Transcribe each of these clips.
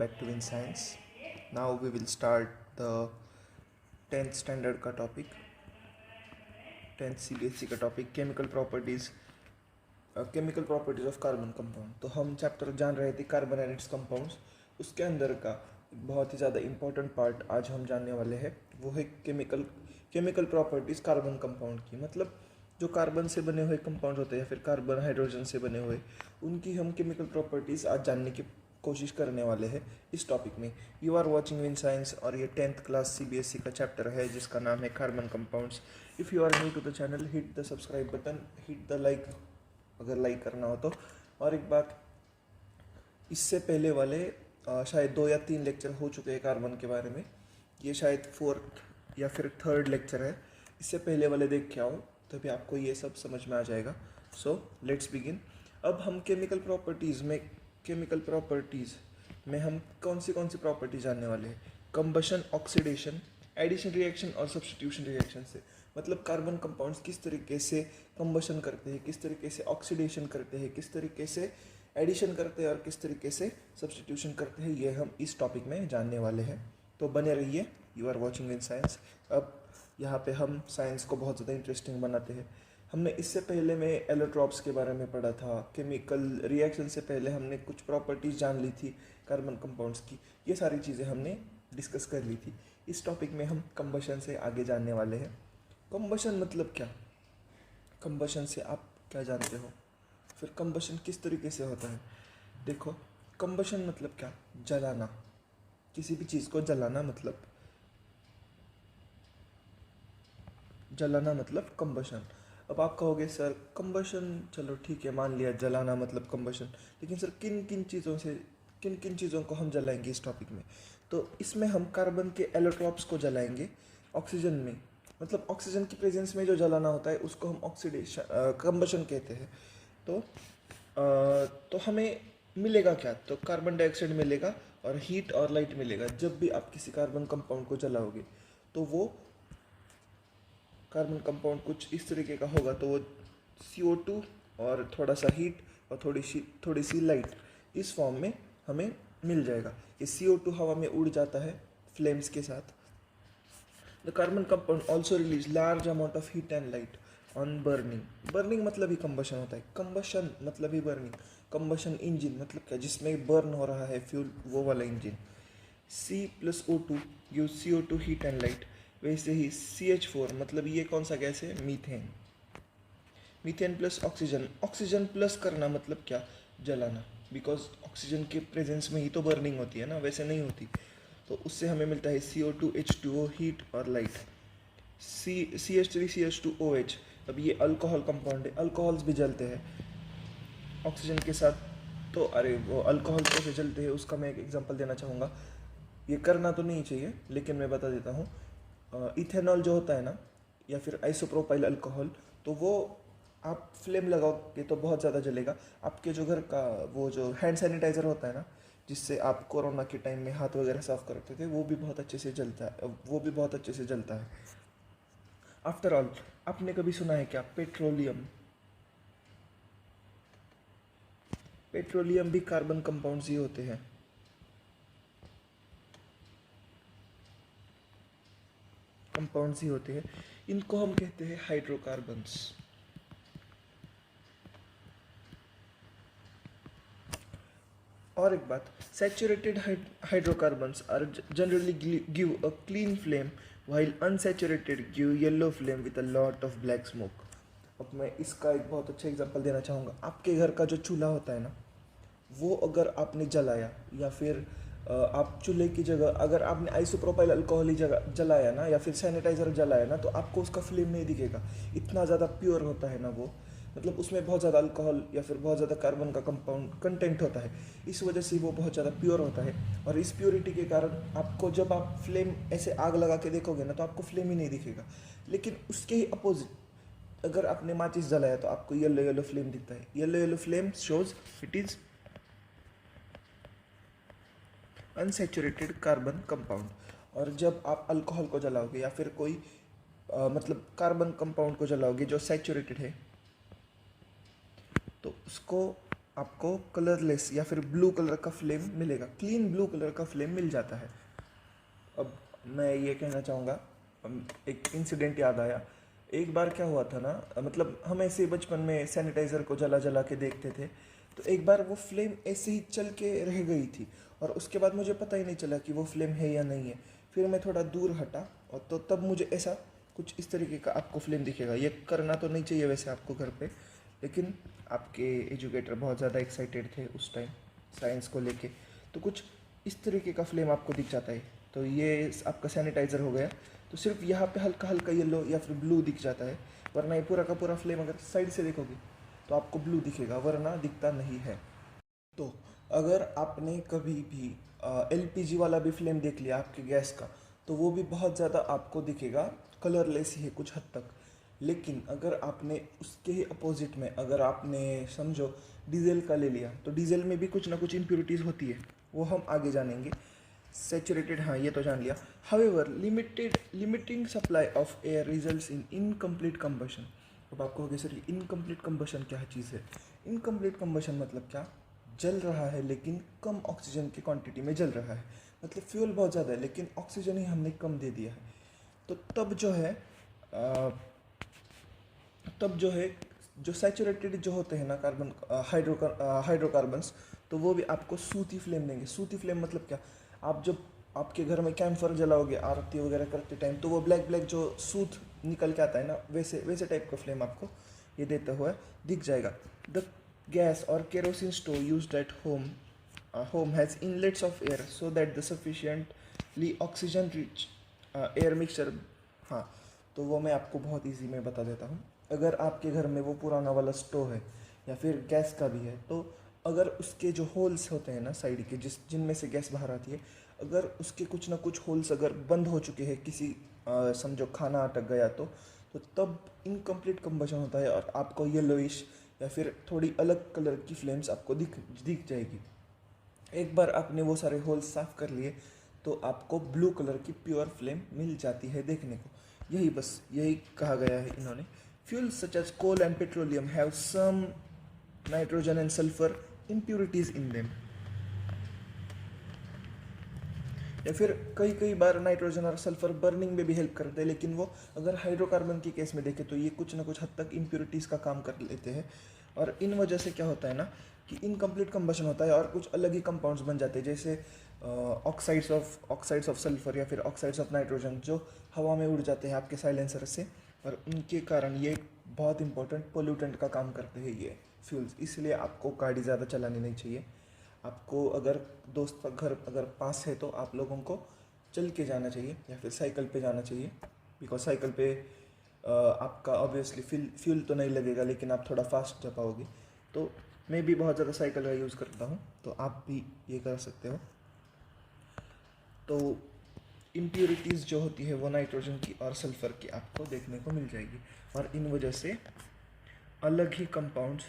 back to Win Science. Now we will start the 10th standard का topic, 10th CBSE का topic chemical properties of carbon compound. तो हम chapter जान रहे थे कार्बन एंड इट्स कंपाउंड्स। उसके अंदर का एक बहुत ही ज़्यादा इंपॉर्टेंट पार्ट आज हम जानने वाले हैं, वो है केमिकल प्रॉपर्टीज़ कार्बन कंपाउंड की। मतलब जो कार्बन से बने हुए कंपाउंड होते हैं या फिर कार्बन हाइड्रोजन से बने हुए, उनकी हम केमिकल प्रॉपर्टीज़ आज जानने की कोशिश करने वाले हैं इस टॉपिक में। You are watching win science और ये 10th क्लास CBSE का चैप्टर है जिसका नाम है carbon compounds. If you are new to the channel, hit the subscribe button, hit the like अगर लाइक करना हो तो। और एक बात, इससे पहले वाले शायद 2 या 3 लेक्चर हो चुके हैं कार्बन के बारे में। ये शायद 4th या फिर 3rd लेक्चर है। इससे पहले वाले देख के आओ तभी आपको ये सब समझ में आ जाएगा। So let's begin. अब हम केमिकल प्रॉपर्टीज़ में हम कौन सी प्रॉपर्टी जानने वाले हैं? कंबशन, ऑक्सीडेशन, एडिशन रिएक्शन और सब्स्टिट्यूशन रिएक्शन से। मतलब कार्बन कंपाउंड्स किस तरीके से कंबशन करते हैं, किस तरीके से ऑक्सीडेशन करते हैं, किस तरीके से एडिशन करते हैं और किस तरीके से सब्स्टिट्यूशन करते हैं, ये हम इस टॉपिक में जानने वाले हैं। तो बने रहिए, you are watching in science. अब यहाँ पे हम साइंस को बहुत ज़्यादा इंटरेस्टिंग बनाते हैं। हमने इससे पहले में एलोट्रॉप्स के बारे में पढ़ा था। केमिकल रिएक्शन से पहले हमने कुछ प्रॉपर्टीज़ जान ली थी कार्बन कंपाउंड्स की। ये सारी चीज़ें हमने डिस्कस कर ली थी। इस टॉपिक में हम कंबशन से आगे जानने वाले हैं। कंबशन मतलब क्या? कंबशन से आप क्या जानते हो? फिर कंबशन किस तरीके से होता है? देखो, कंबशन मतलब क्या? जलाना, किसी भी चीज़ को जलाना मतलब कंबशन। अब आप कहोगे सर कंबशन, चलो ठीक है मान लिया जलाना मतलब कंबशन, लेकिन सर किन किन चीज़ों को हम जलाएंगे इस टॉपिक में? तो इसमें हम कार्बन के एलोट्रॉप्स को जलाएंगे ऑक्सीजन में। मतलब ऑक्सीजन की प्रेजेंस में जो जलाना होता है उसको हम ऑक्सीडेशन कंबशन कहते हैं। तो हमें मिलेगा क्या? तो कार्बन डाइऑक्साइड मिलेगा और हीट और लाइट मिलेगा। जब भी आप किसी कार्बन कंपाउंड को जलाओगे तो वो कार्बन कंपाउंड कुछ इस तरीके का होगा। तो वो CO2 और थोड़ा सा हीट और थोड़ी सी लाइट, इस फॉर्म में हमें मिल जाएगा। ये CO2 हवा में उड़ जाता है फ्लेम्स के साथ। The carbon compound also release large amount of heat and light on burning मतलब ही कंबशन होता है। कंबशन मतलब ही बर्निंग। कंबशन इंजन मतलब क्या? जिसमें बर्न हो रहा है फ्यूल, वो वाला engine. C+O2 gives CO2 heat and light. वैसे ही CH4 मतलब ये कौन सा गैस है? मीथेन प्लस ऑक्सीजन प्लस करना मतलब क्या? जलाना। बिकॉज ऑक्सीजन के प्रेजेंस में ही तो बर्निंग होती है ना, वैसे नहीं होती। तो उससे हमें मिलता है CO2 H2O हीट और लाइट। CH3 CH2OH। अब ये अल्कोहल कंपाउंड है, अल्कोहल्स भी जलते हैं ऑक्सीजन के साथ। तो अरे वो अल्कोहल कैसे जलते हैं उसका मैं एक एग्जांपल देना चाहूँगा। ये करना तो नहीं चाहिए लेकिन मैं बता देता हूँ। इथेनॉल जो होता है ना, या फिर आइसोप्रोपाइल अल्कोहल, तो वो आप फ्लेम लगाओगे तो बहुत ज़्यादा जलेगा। आपके जो घर का वो जो हैंड सैनिटाइज़र होता है ना, जिससे आप कोरोना के टाइम में हाथ वगैरह साफ़ करते थे, वो भी बहुत अच्छे से जलता है। आफ्टर ऑल, आपने कभी सुना है क्या पेट्रोलियम भी कार्बन कंपाउंड्स ही होते हैं। इनको हम कहते हैं हाइड्रोकार्बन्स। और एक बात, saturated hydrocarbons are generally give a clean flame while unsaturated give yellow flame with a lot of black smoke। अब मैं इसका एक बहुत अच्छा एग्जांपल देना चाहूँगा। आपके घर का जो चूल्हा होता है ना, वो अगर आपने जलाया, या फिर आप चूल्हे की जगह अगर आपने आइसोप्रोपाइल अल्कोहल ही जगह जलाया ना, या फिर सैनिटाइज़र जलाया ना, तो आपको उसका फ्लेम नहीं दिखेगा। इतना ज़्यादा प्योर होता है ना वो, मतलब उसमें बहुत ज़्यादा अल्कोहल या फिर बहुत ज़्यादा कार्बन का कंपाउंड कंटेंट होता है। इस वजह से वो बहुत ज़्यादा प्योर होता है। और इस प्योरिटी के कारण आपको जब आप फ्लेम ऐसे आग लगा के देखोगे ना, तो आपको फ्लेम ही नहीं दिखेगा। लेकिन उसके ही अपोजिट, अगर आपने माचिस जलाया तो आपको येलो फ्लेम दिखता है। Yellow flame shows it is unsaturated carbon compound. और जब आप अल्कोहल को जलाओगे या फिर कोई मतलब कार्बन कंपाउंड को जलाओगे जो सैचुरेटेड है, तो उसको आपको कलरलेस या फिर ब्लू कलर का फ्लेम मिलेगा, क्लीन ब्लू कलर का फ्लेम मिल जाता है। अब मैं ये कहना चाहूँगा, एक इंसिडेंट याद आया। एक बार क्या हुआ था ना, मतलब हम ऐसे ही बचपन में सैनिटाइज़र को जला जला के देखते थे, तो एक बार वो फ्लेम ऐसे ही चल के रह गई थी और उसके बाद मुझे पता ही नहीं चला कि वो फ्लेम है या नहीं है। फिर मैं थोड़ा दूर हटा और तो तब मुझे ऐसा कुछ इस तरीके का आपको फ्लेम दिखेगा। ये करना तो नहीं चाहिए वैसे आपको घर पे, लेकिन आपके एजुकेटर बहुत ज़्यादा एक्साइटेड थे उस टाइम साइंस को लेके, तो कुछ इस तरीके का फ्लेम आपको दिख जाता है। तो ये आपका सैनिटाइज़र हो गया। तो सिर्फ यहाँ पे हल्का हल्का येलो या फिर ब्लू दिख जाता है, वरना ये पूरा का पूरा फ्लेम अगर साइड से देखोगे तो आपको ब्लू दिखेगा, वरना दिखता नहीं है। तो अगर आपने कभी भी एलपीजी वाला भी फ्लेम देख लिया आपके गैस का, तो वो भी बहुत ज़्यादा आपको दिखेगा, कलरलेस ही है कुछ हद तक। लेकिन अगर आपने उसके ही अपोजिट में, अगर आपने समझो डीजल का ले लिया, तो डीजल में भी कुछ ना कुछ इम्प्योरिटीज़ होती है, वो हम आगे जानेंगे। सैचुरेटेड, हाँ ये तो जान लिया। However limiting supply of air results in incomplete combustion. अब आपको होगा सर इनकम्प्लीट कंबशन क्या चीज़ है? इनकम्प्लीट कंबशन मतलब क्या? जल रहा है लेकिन कम ऑक्सीजन की क्वांटिटी में जल रहा है, मतलब फ्यूल बहुत ज़्यादा है लेकिन ऑक्सीजन ही हमने कम दे दिया है। तो तब जो है अ, तब जो है जो सैचुरेटेड जो होते हैं ना कार्बन, हाइड्रोकार्बन्स, तो वो भी आपको सूती फ्लेम देंगे। सूती फ्लेम मतलब क्या? आप जब आपके घर में कैंफर जलाओगे आरती वगैरह करते टाइम, तो वो ब्लैक ब्लैक जो सूत निकल के आता है ना, वैसे वैसे टाइप का फ्लेम आपको ये देता हुआ दिख जाएगा। द गैस और kerosene stove used eight home has inlets of air so that the sufficiently oxygen rich air mixture। हाँ, तो वो मैं आपको बहुत इजी में बता देता हूँ। अगर आपके घर में वो पुराना वाला स्टोव है या फिर गैस का भी है, तो अगर उसके जो होल्स होते हैं ना साइड के, जिनमें से गैस बाहर आती है, अगर उसके कुछ ना कुछ होल्स अगर बंद हो चुके हैं, किसी समझो खाना अटक गया, तो तब इनकम्प्लीट कंबशन होता है और आपको येलोइश या फिर थोड़ी अलग कलर की फ्लेम्स आपको दिख जाएगी। एक बार आपने वो सारे होल्स साफ कर लिए तो आपको ब्लू कलर की प्योर फ्लेम मिल जाती है देखने को। यही कहा गया है इन्होंने। Fuels such as coal and petroleum have some nitrogen and sulphur impurities in them. या फिर कई कई बार नाइट्रोजन और सल्फर बर्निंग में भी हेल्प करते हैं, लेकिन वो अगर हाइड्रोकार्बन के केस में देखें तो ये कुछ ना कुछ हद तक इम्प्योरिटीज़ का काम कर लेते हैं। और इन वजह से क्या होता है ना कि इनकम्प्लीट कंबशन होता है और कुछ अलग ही कंपाउंड्स बन जाते हैं, जैसे ऑक्साइड्स ऑफ सल्फर या फिर ऑक्साइड्स ऑफ नाइट्रोजन, जो हवा में उड़ जाते हैं आपके साइलेंसर से, और उनके कारण ये बहुत इंपॉर्टेंट पोल्यूटेंट का काम करते हैं ये फ्यूल्स। इसलिए आपको गाड़ी ज़्यादा चलानी नहीं चाहिए। आपको अगर दोस्त का घर अगर पास है तो आप लोगों को चल के जाना चाहिए या फिर साइकिल पे जाना चाहिए, बिकॉज साइकिल पे आपका ऑब्वियसली फ्यूल तो नहीं लगेगा, लेकिन आप थोड़ा फास्ट जा पाओगे। तो मैं भी बहुत ज़्यादा साइकिल का यूज़ करता हूँ, तो आप भी ये कर सकते हो। तो इम्प्योरिटीज़ जो होती है वो नाइट्रोजन की और सल्फ़र की आपको देखने को मिल जाएगी, और इन वजह से अलग ही कंपाउंड्स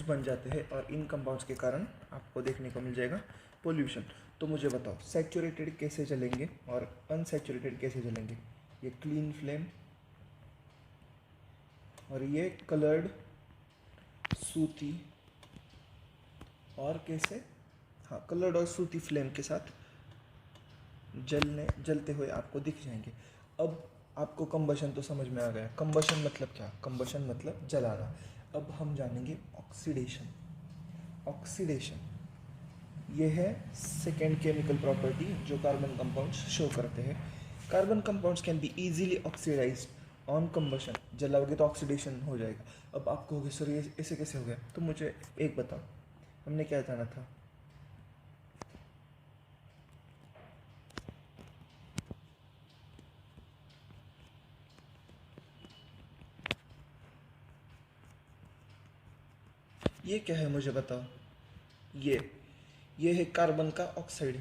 बन जाते हैं, और इन कंपाउंड्स के कारण आपको देखने को मिल जाएगा पोल्यूशन। तो मुझे बताओ सैचुरेटेड कैसे चलेंगे और अनसैचुरेटेड कैसे चलेंगे? ये क्लीन फ्लेम और ये कलर्ड सूती, और कैसे? हाँ, कलर्ड और सूती फ्लेम के साथ जलते हुए आपको दिख जाएंगे। अब आपको कंबशन तो समझ में आ गया। कंबशन मतलब क्या? कंबशन मतलब जलाना। अब हम जानेंगे ऑक्सीडेशन। ऑक्सीडेशन ये है सेकेंड केमिकल प्रॉपर्टी जो कार्बन कंपाउंड्स शो करते हैं। Carbon compounds can be easily oxidised on combustion. जलाओगे तो ऑक्सीडेशन हो जाएगा। अब आप कहोगे सर ये ऐसे कैसे हो गया? तो मुझे एक बताओ, हमने क्या जाना था? ये क्या है मुझे बताओ? ये ये है कार्बन का ऑक्साइड।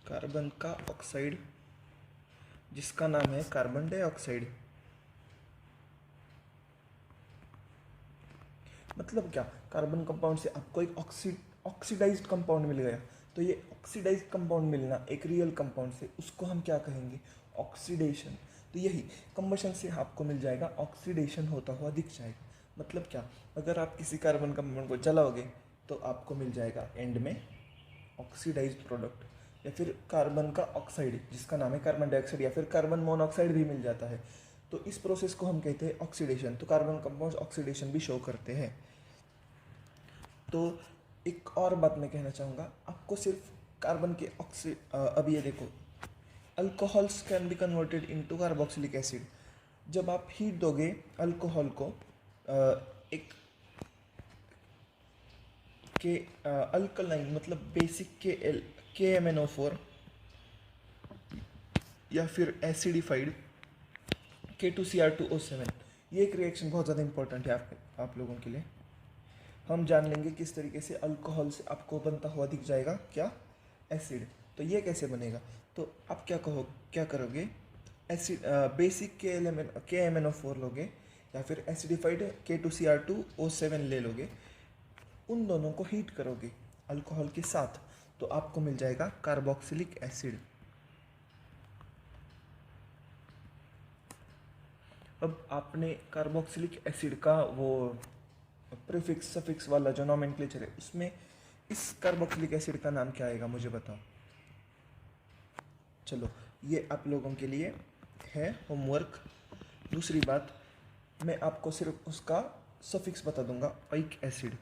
कार्बन का ऑक्साइड जिसका नाम है कार्बन डाइऑक्साइड। मतलब क्या? कार्बन कंपाउंड से आपको एक ऑक्सीडाइज्ड कंपाउंड मिल गया। तो ये ऑक्सीडाइज्ड कंपाउंड मिलना एक रियल कंपाउंड से, उसको हम क्या कहेंगे? ऑक्सीडेशन। तो यही कंबशन से आपको मिल जाएगा, ऑक्सीडेशन होता हुआ दिख जाएगा। मतलब क्या, अगर आप किसी कार्बन कंपाउंड को जलाओगे तो आपको मिल जाएगा एंड में ऑक्सीडाइज्ड प्रोडक्ट, या फिर कार्बन का ऑक्साइड जिसका नाम है कार्बन डाइऑक्साइड, या फिर कार्बन मोनोऑक्साइड भी मिल जाता है। तो इस प्रोसेस को हम कहते हैं ऑक्सीडेशन। तो कार्बन कंपाउंड्स ऑक्सीडेशन भी शो करते हैं। तो एक और बात मैं कहना चाहूँगा आपको, सिर्फ कार्बन के अब ये देखो, alcohols can be converted into carboxylic acid. जब आप हीट दोगे अल्कोहल को एक के अल्कलाइन मतलब बेसिक KMnO4 या फिर एसिडिफाइड K2Cr2O7, ये एक रिएक्शन बहुत ज़्यादा इंपॉर्टेंट है आप लोगों के लिए। हम जान लेंगे किस तरीके से अल्कोहल से आपको बनता हुआ दिख जाएगा क्या, एसिड। तो ये कैसे बनेगा, तो आप क्या करोगे, एसिड बेसिक KMnO4 लोगे या फिर एसिडिफाइड K2Cr2O7 ले लोगे, उन दोनों को हीट करोगे अल्कोहल के साथ, तो आपको मिल जाएगा कार्बोक्सिलिक एसिड। अब आपने कार्बोक्सिलिक एसिड का वो प्रीफिक्स सफिक्स वाला जो नॉमेनक्लेचर है, उसमें इस कार्बोक्सिलिक एसिड का नाम क्या आएगा मुझे बताओ। चलो ये आप लोगों के लिए है होमवर्क। दूसरी बात, मैं आपको सिर्फ उसका सफिक्स बता दूंगा, ओइक एसिड।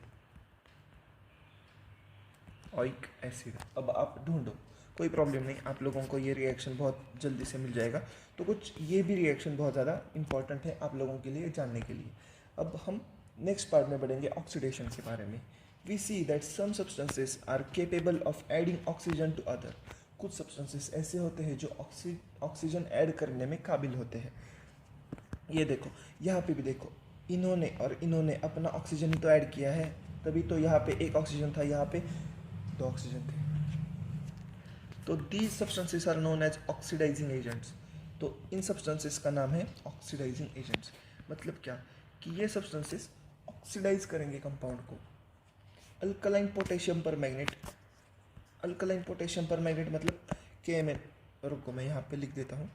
ओइक एसिड अब आप ढूंढो, कोई प्रॉब्लम नहीं, आप लोगों को ये रिएक्शन बहुत जल्दी से मिल जाएगा। तो कुछ ये भी रिएक्शन बहुत ज़्यादा इंपॉर्टेंट है आप लोगों के लिए जानने के लिए। अब हम नेक्स्ट पार्ट में बढ़ेंगे ऑक्सीडेशन के बारे में। We see that some substances are capable of adding oxygen to other. कुछ सब्सटेंसेस ऐसे होते हैं जो ऑक्सीजन ऐड करने में काबिल होते हैं। ये देखो, यहाँ पे भी देखो, इन्होंने अपना ऑक्सीजन ही तो ऐड किया है, तभी तो यहाँ पे एक ऑक्सीजन था, यहाँ पे दो ऑक्सीजन थे। तो these substances are known as oxidizing agents. तो इन सब्सटेंसेस का नाम है ऑक्सीडाइजिंग एजेंट्स। मतलब क्या कि ये सब्सटेंसेस ऑक्सीडाइज करेंगे कंपाउंड को। Alkaline potassium permanganate, alkaline potassium permanganate मतलब KMn, रुको मैं यहाँ पे लिख देता हूँ,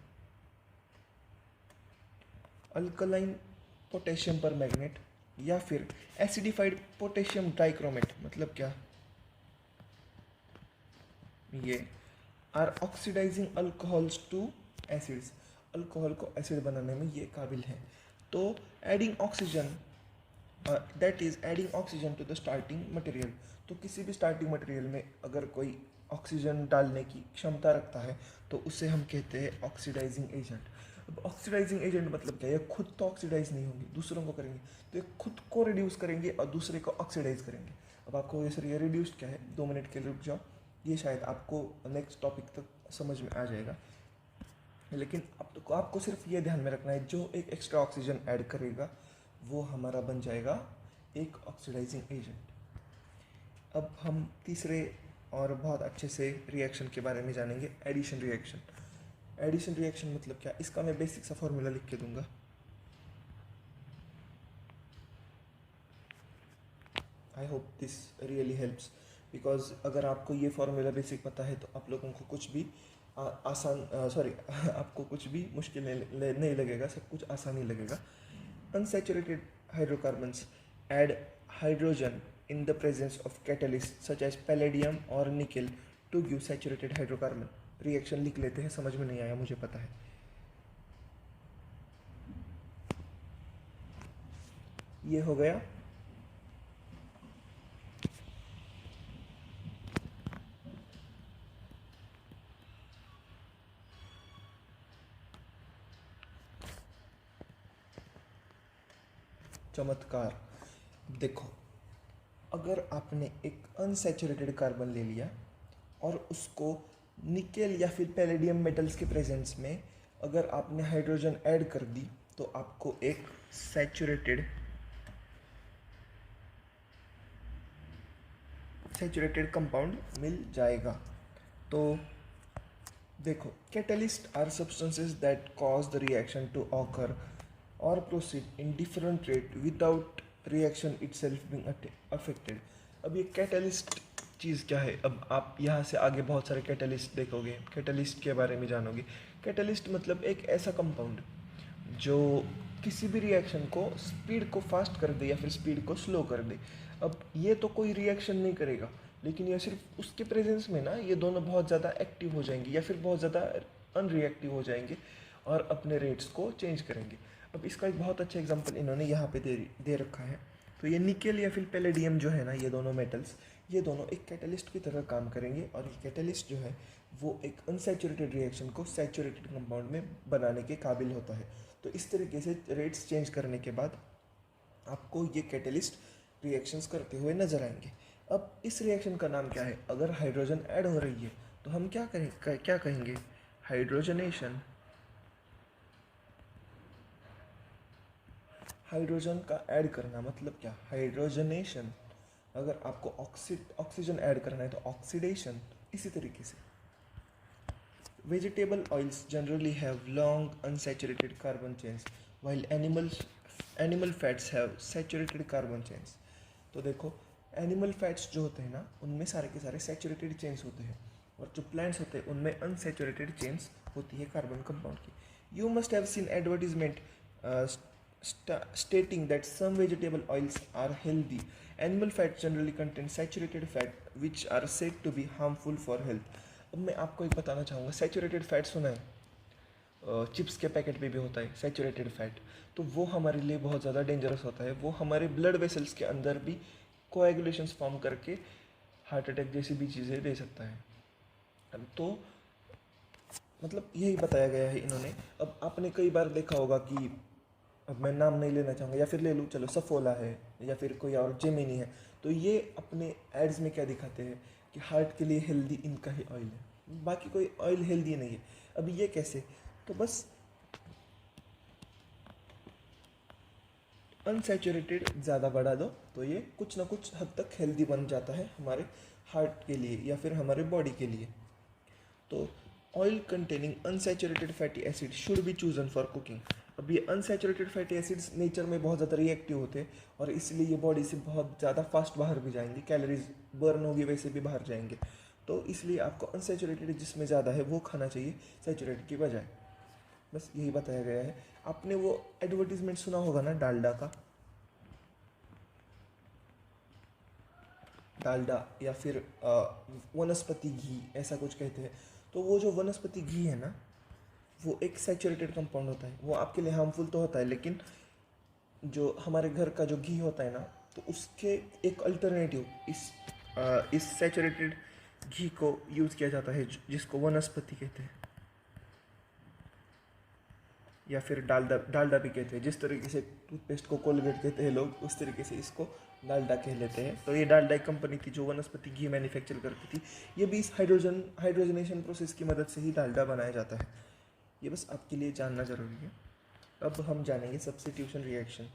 अल्कलाइन पोटेशियम परमैंगनेट या फिर एसिडिफाइड पोटेशियम डाइक्रोमेट, मतलब क्या, ये are oxidizing alcohols to acids. Alcohol को एसिड बनाने में ये काबिल हैं। तो adding oxygen, that is adding oxygen to the starting material. तो किसी भी स्टार्टिंग मटेरियल में अगर कोई ऑक्सीजन डालने की क्षमता रखता है तो उसे हम कहते हैं ऑक्सीडाइजिंग एजेंट। अब ऑक्सीडाइजिंग एजेंट मतलब क्या, ये खुद तो ऑक्सीडाइज नहीं होंगे, दूसरों को करेंगे, तो ये खुद को रिड्यूस करेंगे और दूसरे को ऑक्सीडाइज करेंगे। अब आपको ये सर ये रिड्यूस क्या है, 2 मिनट के लिए रुक जाओ, ये शायद आपको नेक्स्ट टॉपिक तक समझ में आ जाएगा। लेकिन आपको सिर्फ ये ध्यान में रखना है, जो एक एक्स्ट्रा ऑक्सीजन ऐड करेगा वो हमारा बन जाएगा एक ऑक्सीडाइजिंग एजेंट। अब हम तीसरे और बहुत अच्छे से रिएक्शन के बारे में जानेंगे, एडिशन रिएक्शन। एडिशन रिएक्शन मतलब क्या, इसका मैं बेसिक सा फॉर्मूला लिख के दूंगा। I hope this really helps, because अगर आपको ये फॉर्मूला बेसिक पता है तो आप लोगों को कुछ भी आपको कुछ भी मुश्किल नहीं लगेगा, सब कुछ आसान ही लगेगा। Unsaturated hydrocarbons add hydrogen in the presence of catalysts such as palladium or nickel to give saturated hydrocarbon। Reaction लिख लेते हैं, समझ में नहीं आया मुझे पता है। ये हो गया चमत्कार। देखो, अगर आपने एक अनसैचुरेटेड कार्बन ले लिया और उसको निकेल या फिर पैलेडियम मेटल्स के प्रेजेंस में अगर आपने हाइड्रोजन ऐड कर दी तो आपको एक सैचुरेटेड कंपाउंड मिल जाएगा। तो देखो, catalyst are substances that cause the reaction to occur or proceed in different rate without reaction itself being affected. अब ये कैटलिस्ट चीज़ क्या है, अब आप यहाँ से आगे बहुत सारे कैटलिस्ट देखोगे, कैटलिस्ट के बारे में जानोगे। कैटलिस्ट मतलब एक ऐसा कंपाउंड जो किसी भी रिएक्शन को स्पीड को फास्ट कर दे या फिर स्पीड को स्लो कर दे। अब ये तो कोई रिएक्शन नहीं करेगा, लेकिन ये सिर्फ उसके प्रेजेंस में ना ये दोनों बहुत ज़्यादा एक्टिव हो जाएंगे या फिर बहुत ज़्यादा अनरिएक्टिव हो जाएंगे और अपने रेट्स को चेंज करेंगे। अब इसका एक बहुत अच्छा एग्जांपल इन्होंने यहाँ पे दे रखा है। तो ये निकेल या फिर पैलेडियम जो है ना, ये दोनों मेटल्स, ये दोनों एक कैटलिस्ट की तरह काम करेंगे और ये कैटलिस्ट जो है वो एक अनसैचुरेटेड रिएक्शन को सैचुरेटेड कंपाउंड में बनाने के काबिल होता है। तो इस तरीके से रेट्स चेंज करने के बाद आपको ये कैटलिस्ट रिएक्शंस करते हुए नजर आएंगे। अब इस रिएक्शन का नाम क्या है? अगर हाइड्रोजन ऐड हो रही है तो हम क्या कहेंगे? हाइड्रोजनेशन। हाइड्रोजन का ऐड करना मतलब क्या? हाइड्रोजनेशन। अगर आपको ऑक्सीजन ऐड करना है तो ऑक्सीडेशन। इसी तरीके से vegetable oils generally have long unsaturated carbon chains while animal fats have saturated carbon chains. तो देखो, एनिमल फैट्स जो होते हैं ना, उनमें सारे के सारे सैचुरेटेड चेन्स होते हैं और जो प्लांट्स होते हैं उनमें अनसैचुरेटेड चेन्स होती है कार्बन कंपाउंड की। You must have seen advertisement stating that some vegetable oils are healthy. Animal fats generally contain saturated fat which are said to be harmful for health. अब मैं आपको एक बताना चाहूँगा, सैचुरेटेड फैट सुना है? चिप्स के पैकेट पे भी होता है सैचुरेटेड फैट। तो वो हमारे लिए बहुत ज़्यादा डेंजरस होता है। वो हमारे ब्लड वेसल्स के अंदर भी कोएगुलेशंस फॉर्म करके हार्ट अटैक जैसी भी चीज़ें दे सकता है। तो मतलब यही बताया गया है इन्होंने। अब आपने कई बार देखा होगा कि, अब मैं नाम नहीं लेना चाहूँगा या फिर ले लूँ, चलो, सफोला है या फिर कोई और जेमिनी है, तो ये अपने एड्स में क्या दिखाते हैं कि हार्ट के लिए हेल्दी इनका ही ऑयल है, बाकी कोई ऑयल हेल्दी नहीं है। अब ये कैसे? तो बस अनसैचुरेटेड ज़्यादा बढ़ा दो तो ये कुछ ना कुछ हद तक हेल्दी बन जाता है हमारे हार्ट के लिए या फिर हमारे बॉडी के लिए। तो oil containing unsaturated fatty acid should be chosen for cooking. अब ये अनसैचुरेटेड फैटी एसिड्स नेचर में बहुत ज़्यादा रिएक्टिव होते हैं और इसलिए ये बॉडी से बहुत ज़्यादा फास्ट बाहर भी जाएंगे, कैलोरीज बर्न होगी वैसे भी बाहर जाएंगे। तो इसलिए आपको अनसैचुरेटेड जिसमें ज़्यादा है वो खाना चाहिए सैचुरेटेड की बजाय। बस यही बताया गया है। आपने वो एडवर्टीजमेंट सुना होगा ना डालडा का, डालडा या फिर वनस्पति घी ऐसा कुछ कहते हैं। तो वो जो वनस्पति घी है ना, वो एक सैचुरेटेड कंपाउंड होता है। वो आपके लिए हार्मफुल तो होता है, लेकिन जो हमारे घर का जो घी होता है ना, तो उसके एक अल्टरनेटिव इस सैचुरेटेड घी को यूज़ किया जाता है जिसको वनस्पति कहते हैं या फिर डालडा भी कहते हैं। जिस तरीके से टूथपेस्ट को कोलगेट कहते हैं लोग, उस तरीके से इसको डालडा कह लेते हैं। तो ये डालडा एक कंपनी थी जो वनस्पति घी मैन्युफैक्चर करती थी। ये भी इस हाइड्रोजनेशन प्रोसेस की मदद से ही डालडा बनाया जाता है। ये बस आपके लिए जानना ज़रूरी है। अब हम जानेंगे सब्स्टिट्यूशन रिएक्शन।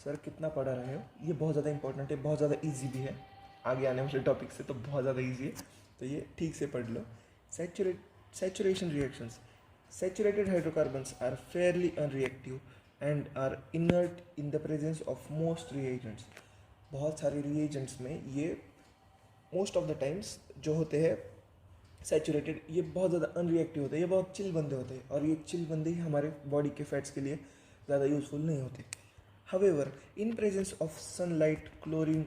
सर कितना पढ़ा रहे हो? ये बहुत ज़्यादा इंपॉर्टेंट है, बहुत ज़्यादा ईजी भी है। आगे आने वाले टॉपिक से तो बहुत ज़्यादा ईजी है, तो ये ठीक से पढ़ लो। Saturation reactions. Saturated hydrocarbons are fairly unreactive and are inert in the presence of most reagents. बहुत सारे reagents में ये most of the times जो होते हैं सैचुरेटेड, ये बहुत ज़्यादा अनरिएक्टिव होते हैं, ये बहुत चिल बंदे होते हैं और ये चिल बंदे ही हमारे बॉडी के फैट्स के लिए ज़्यादा यूजफुल नहीं होते। However, in presence of sunlight, chlorine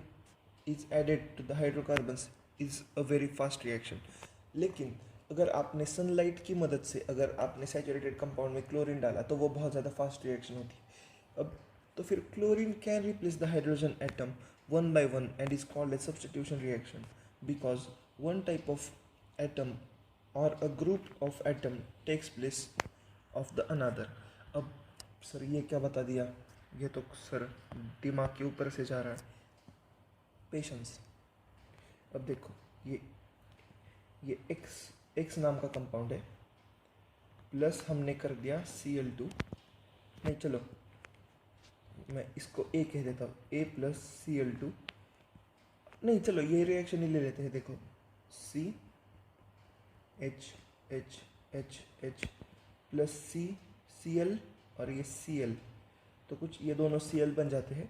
is added to the hydrocarbons is a very fast reaction. लेकिन अगर आपने सनलाइट की मदद से अगर आपने सैचुरेटेड कंपाउंड में क्लोरीन डाला तो वो बहुत ज़्यादा फास्ट रिएक्शन होती है। अब तो फिर chlorine can replace the hydrogen atom one by one and is called a substitution reaction because one type of atom or a group of atom takes place of the another. अब sir ये क्या बता दिया? ये तो sir दिमाग के ऊपर से जा रहा है। पेशेंस। अब देखो, ये एक्स नाम का कंपाउंड है, प्लस हमने कर दिया Cl2। नहीं, चलो मैं इसको A कह देता हूँ, A प्लस Cl2। नहीं, चलो ये रिएक्शन ही ले लेते हैं। देखो, CH प्लस Cl और ये Cl, तो कुछ ये दोनों Cl बन जाते हैं।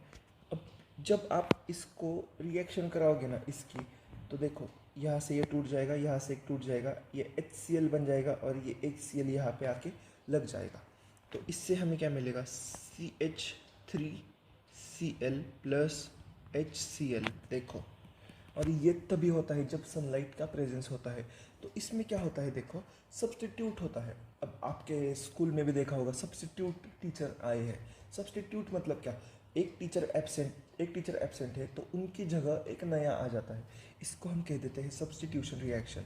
अब जब आप इसको रिएक्शन कराओगे ना इसकी, तो देखो यहाँ से ये टूट जाएगा, यहाँ से एक टूट जाएगा, ये HCl बन जाएगा और ये HCl यहाँ पे आके लग जाएगा। तो इससे हमें क्या मिलेगा, CH3Cl+HCl। देखो, और ये तभी होता है जब सनलाइट का प्रेजेंस होता है। तो इसमें क्या होता है, देखो सब्स्टिट्यूट होता है। अब आपके स्कूल में भी देखा होगा सब्स्टिट्यूट टीचर आए हैं। सब्स्टिट्यूट मतलब क्या, एक टीचर एब्सेंट है तो उनकी जगह एक नया आ जाता है, इसको हम कह देते हैं सब्स्टिट्यूशन रिएक्शन।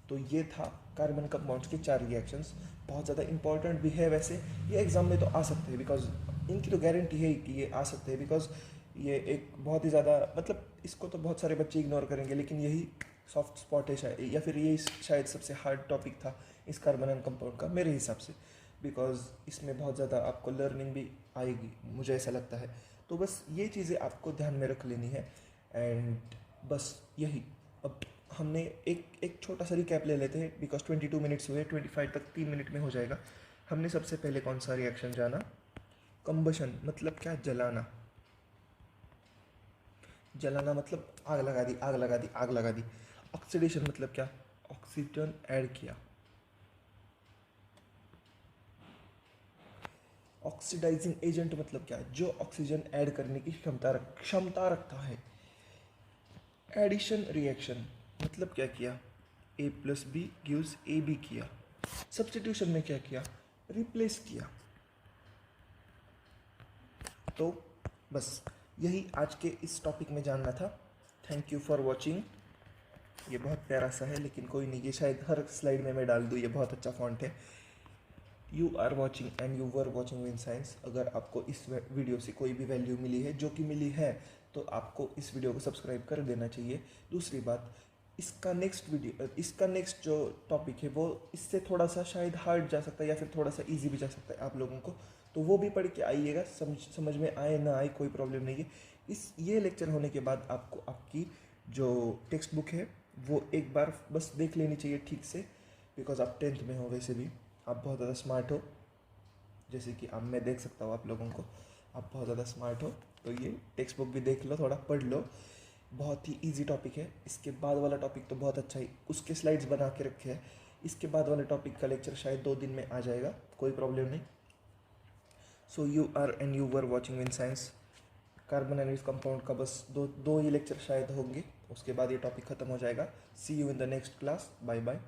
तो ये था कार्बन कंपाउंड्स के 4 रिएक्शंस। बहुत ज़्यादा इंपॉर्टेंट भी है वैसे, ये एग्जाम में तो आ सकते हैं, बिकॉज इनकी तो गारंटी है कि ये आ सकते हैं, बिकॉज ये एक बहुत ही ज़्यादा, मतलब इसको तो बहुत सारे बच्चे इग्नोर करेंगे, लेकिन यही सॉफ्ट स्पॉट है शायद, या फिर यही शायद सबसे हार्ड टॉपिक था इस कार्बन एंड कंपाउंड का मेरे हिसाब से, बिकॉज इसमें बहुत ज़्यादा आपको लर्निंग भी आएगी, मुझे ऐसा लगता है। तो बस ये चीज़ें आपको ध्यान में रख लेनी है, एंड बस यही। अब हमने एक छोटा सा रिकैप ले लेते हैं, बिकॉज 22 मिनट्स हुए, 25 तक 3 मिनट में हो जाएगा। हमने सबसे पहले कौन सा रिएक्शन जाना, कंबशन मतलब क्या, जलाना। जलाना मतलब आग लगा दी, आग लगा दी, आग लगा दी। ऑक्सीडेशन मतलब क्या, ऑक्सीजन ऐड किया। ऑक्सीडाइजिंग एजेंट मतलब क्या, जो ऑक्सीजन ऐड करने की क्षमता रखता है। एडिशन रिएक्शन मतलब क्या किया, A+B गिव्स AB किया। सब्स्टिट्यूशन में क्या किया, रिप्लेस किया। तो बस यही आज के इस टॉपिक में जानना था। Thank you for watching. ये बहुत प्यारा सा है, लेकिन कोई नहीं, ये शायद हर स्लाइड में मैं डाल दूँ, ये बहुत अच्छा फॉन्ट है। You are watching and you were watching win science. अगर आपको इस वीडियो से कोई भी वैल्यू मिली है, जो कि मिली है, तो आपको इस वीडियो को सब्सक्राइब कर देना चाहिए। दूसरी बात, इसका नेक्स्ट जो टॉपिक है वो इससे थोड़ा सा शायद हार्ड जा सकता है, या फिर थोड़ा सा इजी भी जा सकता है आप लोगों को, तो वो भी पढ़ के आइएगा। समझ में आए ना आए कोई प्रॉब्लम नहीं है। ये लेक्चर होने के बाद आपको आपकी जो टेक्स्ट बुक है वो एक बार बस देख लेनी चाहिए ठीक से, बिकॉज आप 10th में हो, वैसे भी आप बहुत ज़्यादा स्मार्ट हो, जैसे कि अब मैं देख सकता हूँ आप लोगों को, आप बहुत ज़्यादा स्मार्ट हो। तो ये टेक्स्ट बुक भी देख लो, थोड़ा पढ़ लो, बहुत ही इजी टॉपिक है। इसके बाद वाला टॉपिक तो बहुत अच्छा ही, उसके स्लाइड्स बना के रखे हैं। इसके बाद वाले टॉपिक का लेक्चर शायद 2 दिन में आ जाएगा, कोई प्रॉब्लम नहीं। So you are and you were watching win science. Carbon and इस कंपाउंड का बस दो ही लेक्चर शायद होंगे, उसके बाद ये टॉपिक ख़त्म हो जाएगा। See you in the next class, bye bye.